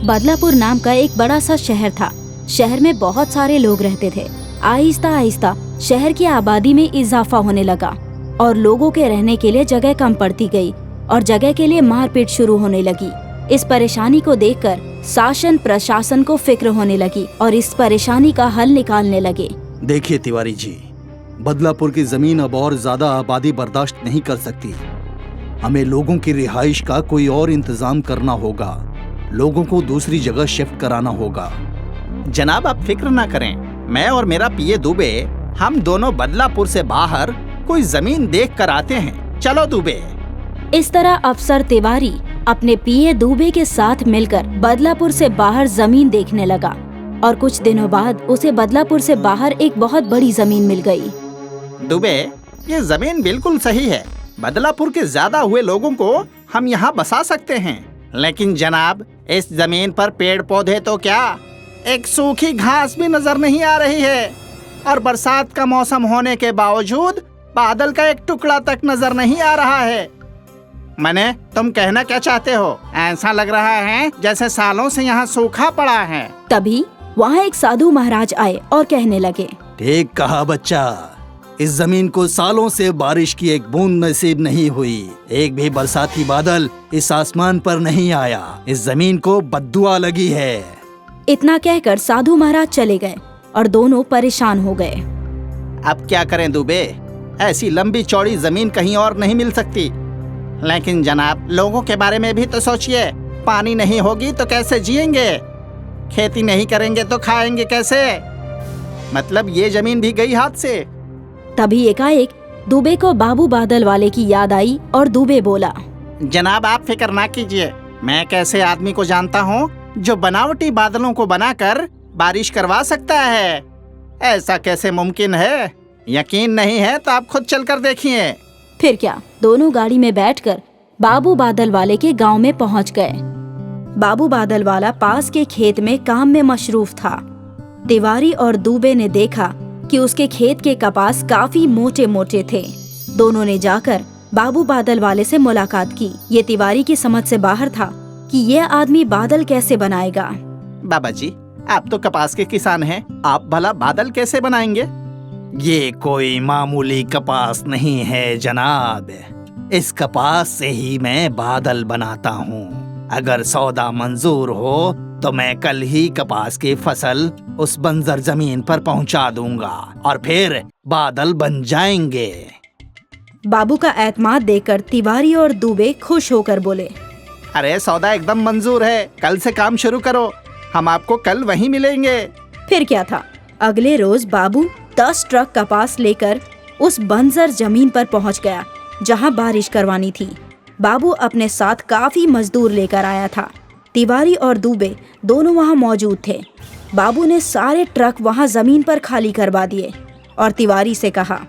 बदलापुर नाम का एक बड़ा सा शहर था। शहर में बहुत सारे लोग रहते थे। आहिस्ता आहिस्ता शहर की आबादी में इजाफा होने लगा और लोगों के रहने के लिए जगह कम पड़ती गई और जगह के लिए मारपीट शुरू होने लगी। इस परेशानी को देखकर शासन प्रशासन को फिक्र होने लगी और इस परेशानी का हल निकालने लगे। देखिए तिवारी जी, बदलापुर की जमीन अब और ज्यादा आबादी बर्दाश्त नहीं कर सकती। हमें लोगों की रिहाइश का कोई और इंतजाम करना होगा। लोगों को दूसरी जगह शिफ्ट कराना होगा। जनाब आप फिक्र ना करें, मैं और मेरा पीए दुबे हम दोनों बदलापुर से बाहर कोई जमीन देख कर आते हैं। चलो दुबे। इस तरह अफसर तिवारी अपने पीए दुबे के साथ मिलकर बदलापुर से बाहर जमीन देखने लगा और कुछ दिनों बाद उसे बदलापुर से बाहर एक बहुत बड़ी जमीन मिल गई। दुबे, ये जमीन बिल्कुल सही है। बदलापुर के ज्यादा हुए लोगों को हम यहाँ बसा सकते हैं। लेकिन जनाब, इस जमीन पर पेड़ पौधे तो क्या, एक सूखी घास भी नजर नहीं आ रही है और बरसात का मौसम होने के बावजूद बादल का एक टुकड़ा तक नजर नहीं आ रहा है। मैंने, तुम कहना क्या चाहते हो? ऐसा लग रहा है जैसे सालों से यहाँ सूखा पड़ा है। तभी वहाँ एक साधु महाराज आए और कहने लगे, ठीक कहा बच्चा, इस जमीन को सालों से बारिश की एक बूंद नसीब नहीं हुई। एक भी बरसाती बादल इस आसमान पर नहीं आया। इस जमीन को बद्दुआ लगी है। इतना कहकर साधु महाराज चले गए और दोनों परेशान हो गए। अब क्या करें दुबे, ऐसी लंबी चौड़ी जमीन कहीं और नहीं मिल सकती। लेकिन जनाब, लोगों के बारे में भी तो सोचिए। पानी नहीं होगी तो कैसे जिएंगे? खेती नहीं करेंगे तो खाएंगे कैसे? मतलब ये जमीन भी गई हाथ से। तभी एकाएक दुबे को बाबू बादल वाले की याद आई और दुबे बोला, जनाब आप फिक्र ना कीजिए, मैं एक ऐसे आदमी को जानता हूँ जो बनावटी बादलों को बनाकर बारिश करवा सकता है। ऐसा कैसे मुमकिन है? यकीन नहीं है तो आप खुद चलकर देखिए। फिर क्या, दोनों गाड़ी में बैठकर बाबू बादल वाले के गांव में पहुंच गए। बाबू बादल वाला पास के खेत में काम में मशरूफ था। तिवारी और दुबे ने देखा कि उसके खेत के कपास काफी मोटे मोटे थे। दोनों ने जाकर बाबू बादल वाले से मुलाकात की। ये तिवारी की समझ से बाहर था कि यह आदमी बादल कैसे बनाएगा। बाबा जी, आप तो कपास के किसान हैं, आप भला बादल कैसे बनाएंगे? ये कोई मामूली कपास नहीं है जनाब। इस कपास से ही मैं बादल बनाता हूँ। अगर सौदा मंजूर हो तो मैं कल ही कपास की फसल उस बंजर जमीन पर पहुँचा दूंगा और फिर बादल बन जाएंगे। बाबू का एतमाद देखकर तिवारी और दुबे खुश होकर बोले, अरे सौदा एकदम मंजूर है, कल से काम शुरू करो, हम आपको कल वहीं मिलेंगे। फिर क्या था, अगले रोज बाबू 10 ट्रक कपास लेकर उस बंजर जमीन पर पहुंच गया जहां बारिश करवानी थी। बाबू अपने साथ काफी मजदूर लेकर आया था। तिवारी और दुबे दोनों वहां मौजूद थे। बाबू ने सारे ट्रक वहां जमीन पर खाली करवा दिए और तिवारी से कहा,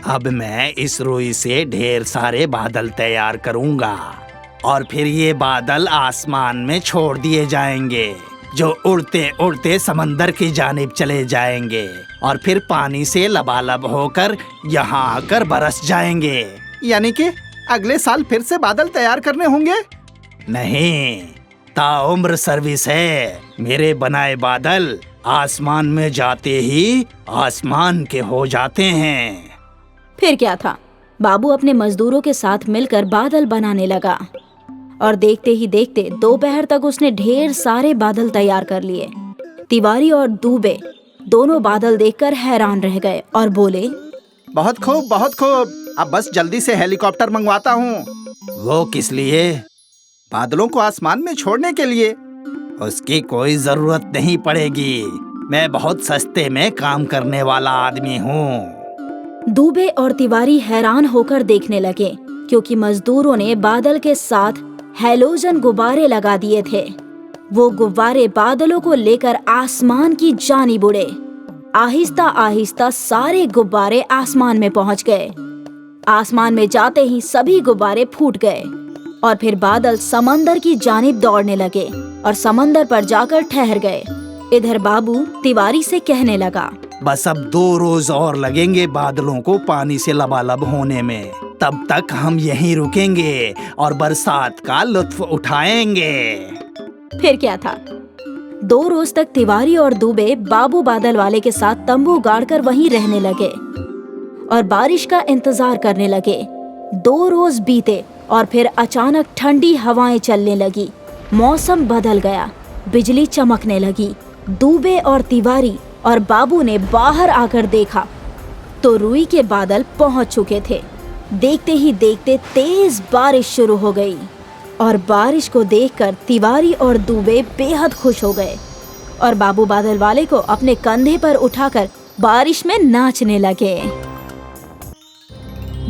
अब मैं इस रुई से ढेर सारे बादल तैयार करूंगा और फिर ये बादल आसमान में छोड़ दिए जाएंगे जो उड़ते उड़ते समंदर की जानिब चले जाएंगे और फिर पानी से लबालब होकर यहाँ आकर बरस जाएंगे। यानी कि अगले साल फिर से बादल तैयार करने होंगे? नहीं, ताउम्र सर्विस है। मेरे बनाए बादल आसमान में जाते ही आसमान के हो जाते हैं। फिर क्या था, बाबू अपने मजदूरों के साथ मिलकर बादल बनाने लगा और देखते ही देखते दोपहर तक उसने ढेर सारे बादल तैयार कर लिए। तिवारी और दुबे दोनों बादल देखकर हैरान रह गए और बोले, बहुत खूब, बहुत खूब। अब बस जल्दी से हेलीकॉप्टर मंगवाता हूँ। वो किस लिए? बादलों को आसमान में छोड़ने के लिए। उसकी कोई जरूरत नहीं पड़ेगी। मैं बहुत सस्ते में काम करने वाला आदमी हूँ। दुबे और तिवारी हैरान होकर देखने लगे क्योंकि मजदूरों ने बादल के साथ हैलोजन गुब्बारे लगा दिए थे। वो गुब्बारे बादलों को लेकर आसमान की जानिब उड़े। आहिस्ता आहिस्ता सारे गुब्बारे आसमान में पहुंच गए। आसमान में जाते ही सभी गुब्बारे फूट गए और फिर बादल समंदर की जानिब दौड़ने लगे और समंदर पर जाकर ठहर गए। इधर बाबू तिवारी से कहने लगा, बस अब 2 रोज और लगेंगे बादलों को पानी से लबालब होने में। तब तक हम यहीं रुकेंगे और बरसात का लुत्फ उठाएंगे। फिर क्या था, 2 रोज तक तिवारी और दुबे बाबू बादल वाले के साथ तंबू गाड़कर वहीं रहने लगे और बारिश का इंतजार करने लगे। 2 रोज बीते और फिर अचानक ठंडी हवाएं चलने लगी, मौसम बदल गया, बिजली चमकने लगी। दुबे और तिवारी और बाबू ने बाहर आकर देखा तो रुई के बादल पहुंच चुके थे। देखते ही देखते तेज बारिश शुरू हो गई और बारिश को देखकर तिवारी और दुबे बेहद खुश हो गए और बाबू बादल वाले को अपने कंधे पर उठाकर बारिश में नाचने लगे।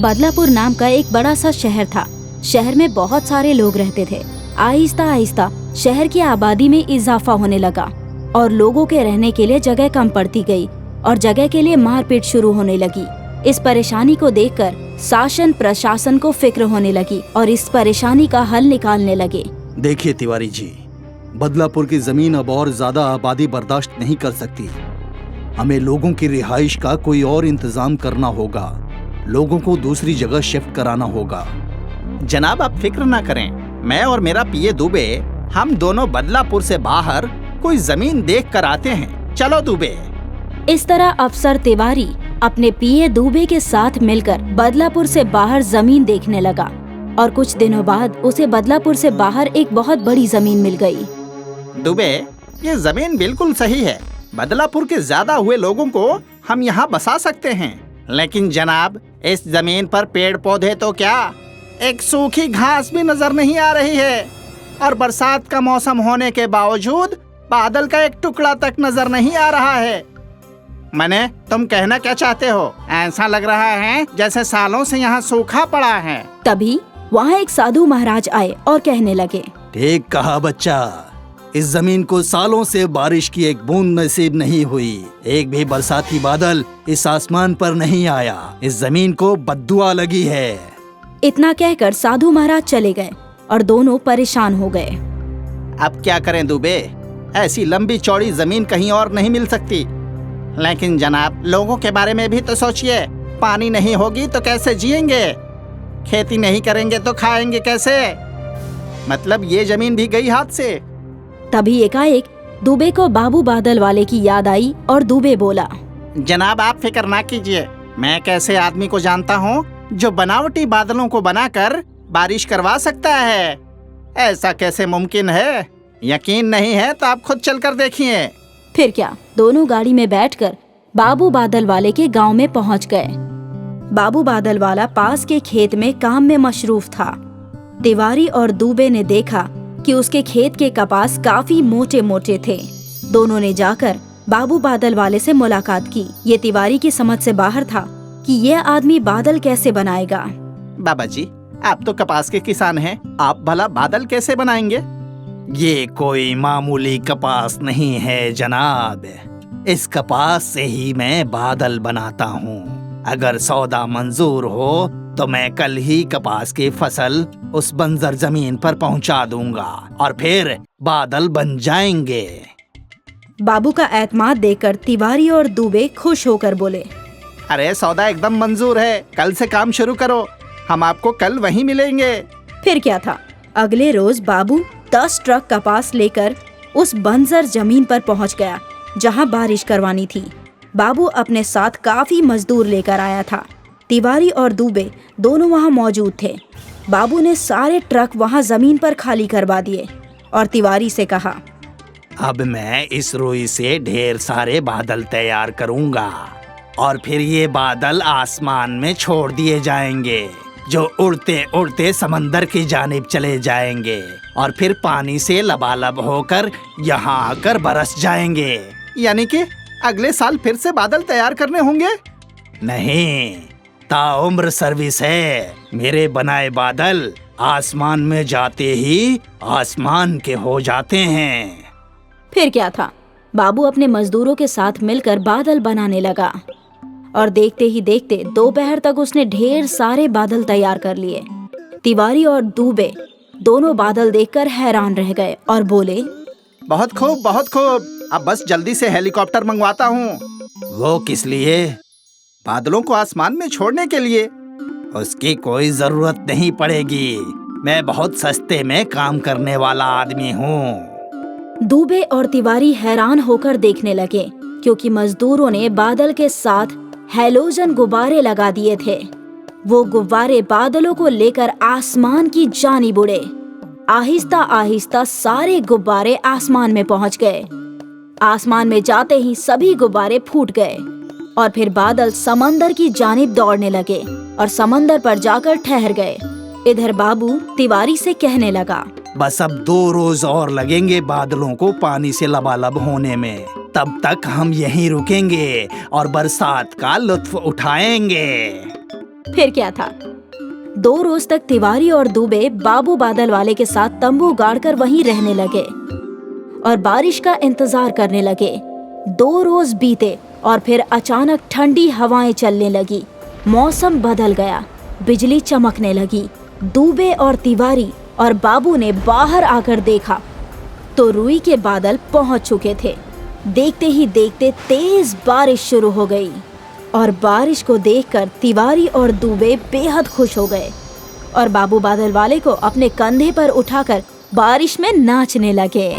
बदलापुर नाम का एक बड़ा सा शहर था। शहर में बहुत सारे लोग रहते थे। आहिस्ता आहिस्ता शहर की आबादी में इजाफा होने लगा और लोगों के रहने के लिए जगह कम पड़ती गई और जगह के लिए मारपीट शुरू होने लगी। इस परेशानी को देखकर शासन प्रशासन को फिक्र होने लगी और इस परेशानी का हल निकालने लगे। देखिए तिवारी जी, बदलापुर की जमीन अब और ज्यादा आबादी बर्दाश्त नहीं कर सकती। हमें लोगों की रिहाइश का कोई और इंतजाम करना होगा। लोगों को दूसरी जगह शिफ्ट कराना होगा। जनाब आप फिक्र ना करें, मैं और मेरा पीए दुबे हम दोनों बदलापुर से बाहर कोई जमीन देख कर आते हैं। चलो दुबे। इस तरह अफसर तिवारी अपने पीए दुबे के साथ मिलकर बदलापुर से बाहर जमीन देखने लगा और कुछ दिनों बाद उसे बदलापुर से बाहर एक बहुत बड़ी जमीन मिल गई। दुबे, ये जमीन बिल्कुल सही है। बदलापुर के ज्यादा हुए लोगों को हम यहाँ बसा सकते हैं। लेकिन जनाब, इस जमीन पर पेड़ पौधे तो क्या, एक सूखी घास भी नजर नहीं आ रही है और बरसात का मौसम होने के बावजूद बादल का एक टुकड़ा तक नजर नहीं आ रहा है। मने, तुम कहना क्या चाहते हो? ऐसा लग रहा है जैसे सालों से यहाँ सूखा पड़ा है। तभी वहाँ एक साधु महाराज आए और कहने लगे, ठीक कहा बच्चा, इस जमीन को सालों से बारिश की एक बूंद नसीब नहीं हुई। एक भी बरसाती बादल इस आसमान पर नहीं आया। इस जमीन को बद्दुआ लगी है। इतना कहकर साधु महाराज चले गए और दोनों परेशान हो गए। अब क्या करें दुबे, ऐसी लंबी चौड़ी जमीन कहीं और नहीं मिल सकती। लेकिन जनाब, लोगों के बारे में भी तो सोचिए। पानी नहीं होगी तो कैसे जिएंगे? खेती नहीं करेंगे तो खाएंगे कैसे? मतलब ये जमीन भी गई हाथ से। तभी एकाएक दुबे को बाबू बादल वाले की याद आई और दुबे बोला, जनाब आप फिक्र ना कीजिए, मैं एक ऐसे आदमी को जानता हूँ जो बनावटी बादलों को बनाकर बारिश करवा सकता है। ऐसा कैसे मुमकिन है? यकीन नहीं है तो आप खुद चलकर देखिए। फिर क्या, दोनों गाड़ी में बैठकर बाबू बादल वाले के गांव में पहुंच गए। बाबू बादल वाला पास के खेत में काम में मशरूफ था। तिवारी और दुबे ने देखा कि उसके खेत के कपास काफी मोटे मोटे थे। दोनों ने जाकर बाबू बादल वाले से मुलाकात की। ये तिवारी की समझ से बाहर था कि यह आदमी बादल कैसे बनाएगा। बाबा जी, आप तो कपास के किसान हैं, आप भला बादल कैसे बनाएंगे? ये कोई मामूली कपास नहीं है जनाब। इस कपास से ही मैं बादल बनाता हूँ। अगर सौदा मंजूर हो तो मैं कल ही कपास की फसल उस बंजर जमीन पर पहुँचा दूंगा और फिर बादल बन जाएंगे। बाबू का एतमाद देखकर तिवारी और दुबे खुश होकर बोले, अरे सौदा एकदम मंजूर है, कल से काम शुरू करो, हम आपको कल वहीं मिलेंगे। फिर क्या था, अगले रोज बाबू 10 ट्रक कपास लेकर उस बंजर जमीन पर पहुंच गया जहां बारिश करवानी थी। बाबू अपने साथ काफी मजदूर लेकर आया था। तिवारी और दुबे दोनों वहां मौजूद थे। बाबू ने सारे ट्रक वहां जमीन पर खाली करवा दिए और तिवारी से कहा, अब मैं इस रुई से ढेर सारे बादल तैयार करूंगा और फिर ये बादल आसमान में छोड़ दिए जाएंगे जो उड़ते उड़ते समंदर की जानिब चले जाएंगे और फिर पानी से लबालब होकर यहाँ आकर बरस जाएंगे। यानी कि अगले साल फिर से बादल तैयार करने होंगे? नहीं, ताउम्र सर्विस है। मेरे बनाए बादल आसमान में जाते ही आसमान के हो जाते हैं। फिर क्या था, बाबू अपने मजदूरों के साथ मिलकर बादल बनाने लगा और देखते ही देखते दोपहर तक उसने ढेर सारे बादल तैयार कर लिए। तिवारी और दुबे दोनों बादल देखकर हैरान रह गए और बोले, बहुत खूब, बहुत खूब। अब बस जल्दी से हेलीकॉप्टर मंगवाता हूँ। वो किस लिए? बादलों को आसमान में छोड़ने के लिए। उसकी कोई जरूरत नहीं पड़ेगी। मैं बहुत सस्ते में काम करने वाला आदमी हूँ। दुबे और तिवारी हैरान होकर देखने लगे क्योंकि मजदूरों ने बादल के साथ हैलोजन गुब्बारे लगा दिए थे। वो गुब्बारे बादलों को लेकर आसमान की जानिब उड़े। आहिस्ता आहिस्ता सारे गुब्बारे आसमान में पहुंच गए। आसमान में जाते ही सभी गुब्बारे फूट गए और फिर बादल समंदर की जानिब दौड़ने लगे और समंदर पर जाकर ठहर गए। इधर बाबू तिवारी से कहने लगा, बस अब 2 रोज और लगेंगे बादलों को पानी से लबालब होने में। तब तक हम यहीं रुकेंगे और बरसात का लुत्फ उठाएंगे। फिर क्या था, 2 रोज तक तिवारी और दुबे बाबू बादल वाले के साथ तंबू गाड़कर वहीं रहने लगे और बारिश का इंतजार करने लगे। 2 रोज बीते और फिर अचानक ठंडी हवाएं चलने लगी। मौसम बदल गया, बिजली चमकने लगी। दुबे और तिवारी और बाबू ने बाहर आकर देखा तो रुई के बादल पहुंच चुके थे। देखते ही देखते तेज बारिश शुरू हो गई और बारिश को देखकर तिवारी और दुबे बेहद खुश हो गए और बाबू बादल वाले को अपने कंधे पर उठाकर बारिश में नाचने लगे।